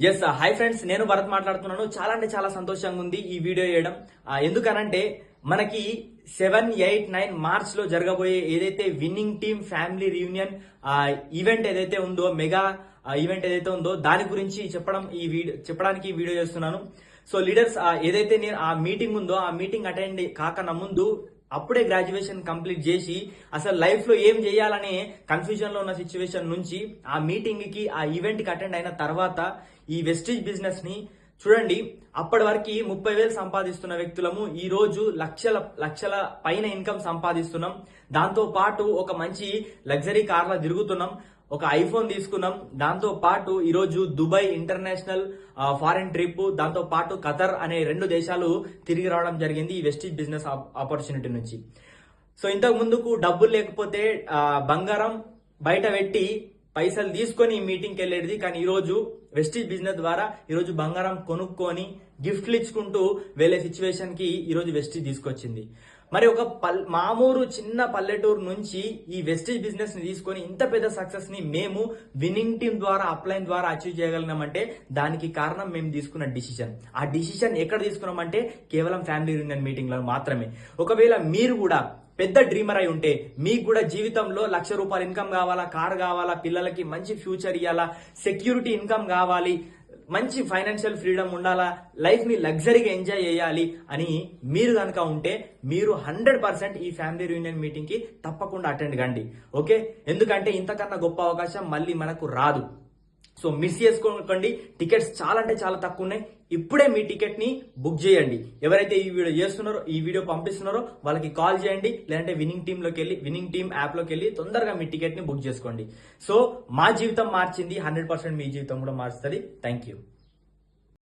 Yes hi friends, నేను భరత్ మాట్లాడుతున్నాను. చాలా అంటే చాలా సంతోషంగా ఉంది ఈ వీడియో చేయడం. ఎందుకనంటే మనకి 7, 8, 9 మార్చ్ లో జరగబోయే ఏదైతే winning team family reunion event ఏదైతే ఉందో, మెగా ఈవెంట్ ఏదైతే ఉందో దాని గురించి చెప్పడానికి ఈ వీడియో చేస్తున్నాను. సో లీడర్స్, ఏదైతే నేను ఆ మీటింగ్ ఉందో ఆ మీటింగ్ అటెండ్ కాకన్నా ముందు అప్పుడే గ్రాడ్యుయేషన్ కంప్లీట్ చేసి అసలు లైఫ్ లో ఏం చేయాలనే కన్ఫ్యూజన్ లో ఉన్న సిచ్యువేషన్ నుంచి ఆ మీటింగ్ కి ఆ ఈవెంట్ కి అటెండ్ అయిన తర్వాత ఈ వెస్టీజ్ బిజినెస్ ని చూడండి. అప్పటి వరకు 30,000 సంపాదిస్తున్న వ్యక్తులము ఈ రోజు లక్షల పైన ఇన్కమ్ సంపాదిస్తున్నాం. దాంతో పాటు ఒక మంచి లగ్జరీ కార్లో తిరుగుతున్నాం, ఒక ఐఫోన్ తీసుకున్నాం. దాంతో పాటు ఈరోజు దుబాయ్ ఇంటర్నేషనల్ ఫారెన్ ట్రిప్, దాంతో పాటు ఖతర్ అనే 2 దేశాలు తిరిగి రావడం జరిగింది ఈ వెస్టీజ్ బిజినెస్ ఆపర్చునిటీ నుంచి. సో ఇంతకు ముందుకు డబ్బులు లేకపోతే బంగారం బయట పెట్టి పైసలు తీసుకొని ఈ మీటింగ్కి వెళ్ళేది. కానీ ఈరోజు వెస్టీజ్ బిజినెస్ ద్వారా ఈరోజు బంగారం కొనుక్కొని గిఫ్ట్లు ఇచ్చుకుంటూ వెళ్ళే సిచ్యువేషన్ కి ఈరోజు వెస్టీజ్ తీసుకొచ్చింది. మరి ఒక మామూలు చిన్న పల్లెటూరు నుంచి ఈ వెస్టీజ్ బిజినెస్ ని తీసుకొని ఇంత పెద్ద సక్సెస్ ని మేము విన్నింగ్ టీమ్ ద్వారా అప్లైన్ ద్వారా అచీవ్ చేయగలిగినామంటే దానికి కారణం మేము తీసుకున్న డిసిషన్. ఆ డిసిషన్ ఎక్కడ తీసుకున్నామంటే కేవలం ఫ్యామిలీ యూనియన్ మీటింగ్ లో మాత్రమే. ఒకవేళ మీరు కూడా పెద్ద డ్రీమర్ అయి ఉంటే, మీకు కూడా జీవితంలో ₹1,00,000 ఇన్కమ్ కావాలా, కార్ కావాలా, పిల్లలకి మంచి ఫ్యూచర్ ఇవ్వాలా, సెక్యూరిటీ ఇన్కమ్ కావాలి, మంచి ఫైనాన్షియల్ ఫ్రీడమ్ ఉండాలా, లైఫ్ ని లగ్జరీగా ఎంజాయ్ చేయాలి అని మీరు కనుక ఉంటే మీరు 100% ఈ ఫ్యామిలీ రీయూనియన్ మీటింగ్ కి తప్పకుండా అటెండ్ కండి. ఓకే, ఎందుకంటే ఇంతకన్నా గొప్ప అవకాశం మళ్ళీ మనకు రాదు. సో మిస్ చేసుకోకండి. టికెట్స్ చాలా అంటే చాలా తక్కువ ఉన్నాయి. ఇప్పుడే మీ టికెట్ ని బుక్ చేయండి. ఎవరైతే ఈ వీడియో చేస్తున్నారో, ఈ వీడియో పంపిస్తున్నారో వాళ్ళకి కాల్ చేయండి, లేదంటే విన్నింగ్ టీమ్ యాప్ లోకి వెళ్ళి తొందరగా మీ టికెట్ ని బుక్ చేసుకోండి. సో మా జీవితం మార్చింది, 100% మీ జీవితం కూడా మారుస్తుంది. Thank you.